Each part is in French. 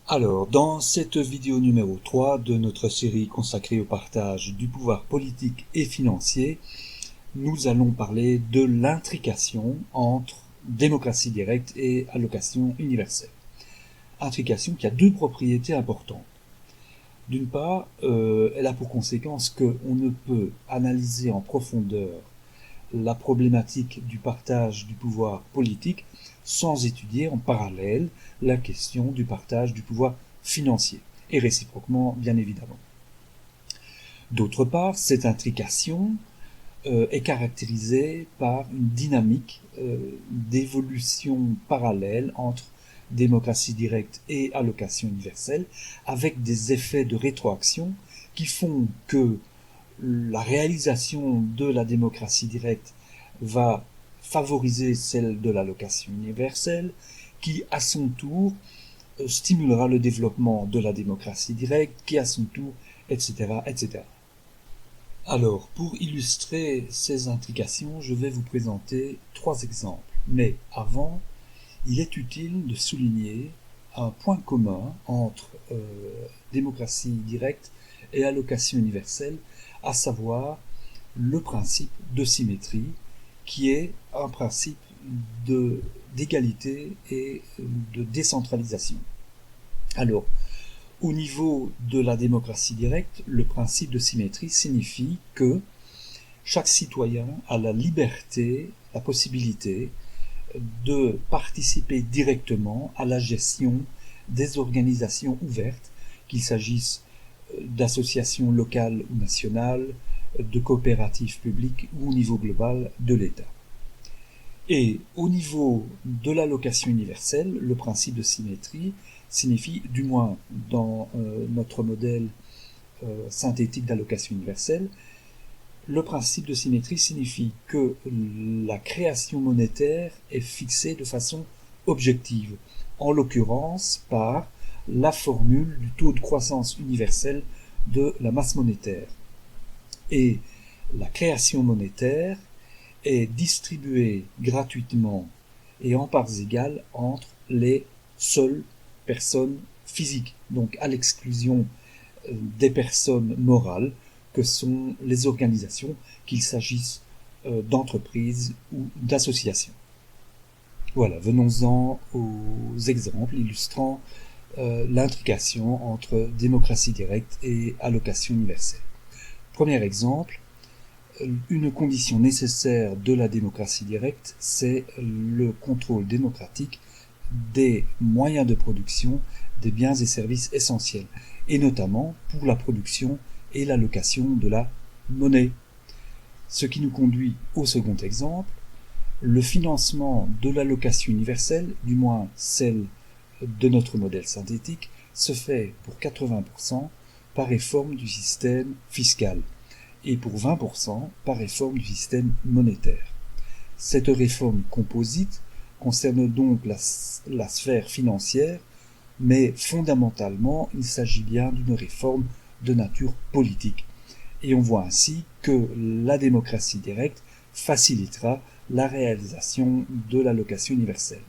Alors, dans cette vidéo numéro 3 de notre série consacrée au partage du pouvoir politique et financier, nous allons parler de l'intrication entre démocratie directe et allocation universelle. Intrication qui a deux propriétés importantes. D'une part, elle a pour conséquence qu'on ne peut analyser en profondeur la problématique du partage du pouvoir politique sans étudier en parallèle la question du partage du pouvoir financier, et réciproquement bien évidemment. D'autre part, cette intrication est caractérisée par une dynamique d'évolution parallèle entre démocratie directe et allocation universelle, avec des effets de rétroaction qui font que la réalisation de la démocratie directe va favoriser celle de l'allocation universelle, qui à son tour stimulera le développement de la démocratie directe, qui à son tour, etc., etc. Alors, pour illustrer ces intrications, je vais vous présenter trois exemples. Mais avant, il est utile de souligner un point commun entre démocratie directe et allocation universelle, à savoir le principe de symétrie, qui est un principe d'égalité et de décentralisation. Alors, au niveau de la démocratie directe, le principe de symétrie signifie que chaque citoyen a la liberté, la possibilité de participer directement à la gestion des organisations ouvertes, qu'il s'agisse d'associations locales ou nationales, de coopératives publiques ou au niveau global de l'État. Et au niveau de l'allocation universelle, le principe de symétrie signifie, du moins dans notre modèle synthétique d'allocation universelle, le principe de symétrie signifie que la création monétaire est fixée de façon objective, en l'occurrence par la formule du taux de croissance universel de la masse monétaire. Et la création monétaire est distribuée gratuitement et en parts égales entre les seules personnes physiques, donc à l'exclusion des personnes morales que sont les organisations, qu'il s'agisse d'entreprises ou d'associations. Voilà, venons-en aux exemples illustrant l'intrication entre démocratie directe et allocation universelle. Premier exemple, une condition nécessaire de la démocratie directe, c'est le contrôle démocratique des moyens de production des biens et services essentiels, et notamment pour la production et l'allocation de la monnaie. Ce qui nous conduit au second exemple, le financement de l'allocation universelle, du moins celle de notre modèle synthétique, se fait pour 80% par réforme du système fiscal et pour 20% par réforme du système monétaire. Cette réforme composite concerne donc la sphère financière, mais fondamentalement il s'agit bien d'une réforme de nature politique. Et on voit ainsi que la démocratie directe facilitera la réalisation de l'allocation universelle.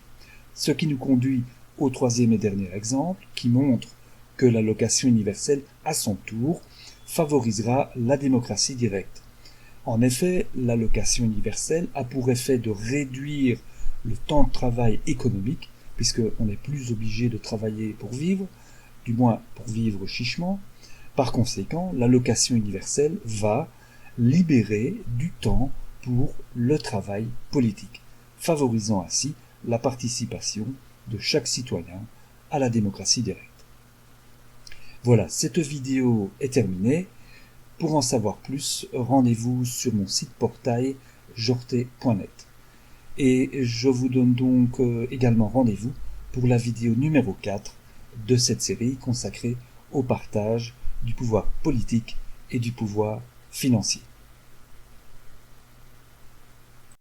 Ce qui nous conduit au troisième et dernier exemple, qui montre que l'allocation universelle, à son tour, favorisera la démocratie directe. En effet, l'allocation universelle a pour effet de réduire le temps de travail économique, puisqu'on n'est plus obligé de travailler pour vivre, du moins pour vivre chichement. Par conséquent, l'allocation universelle va libérer du temps pour le travail politique, favorisant ainsi la participation de chaque citoyen à la démocratie directe. Voilà, cette vidéo est terminée. Pour en savoir plus, rendez-vous sur mon site portail jorté.net. Et je vous donne donc également rendez-vous pour la vidéo numéro 4 de cette série consacrée au partage du pouvoir politique et du pouvoir financier.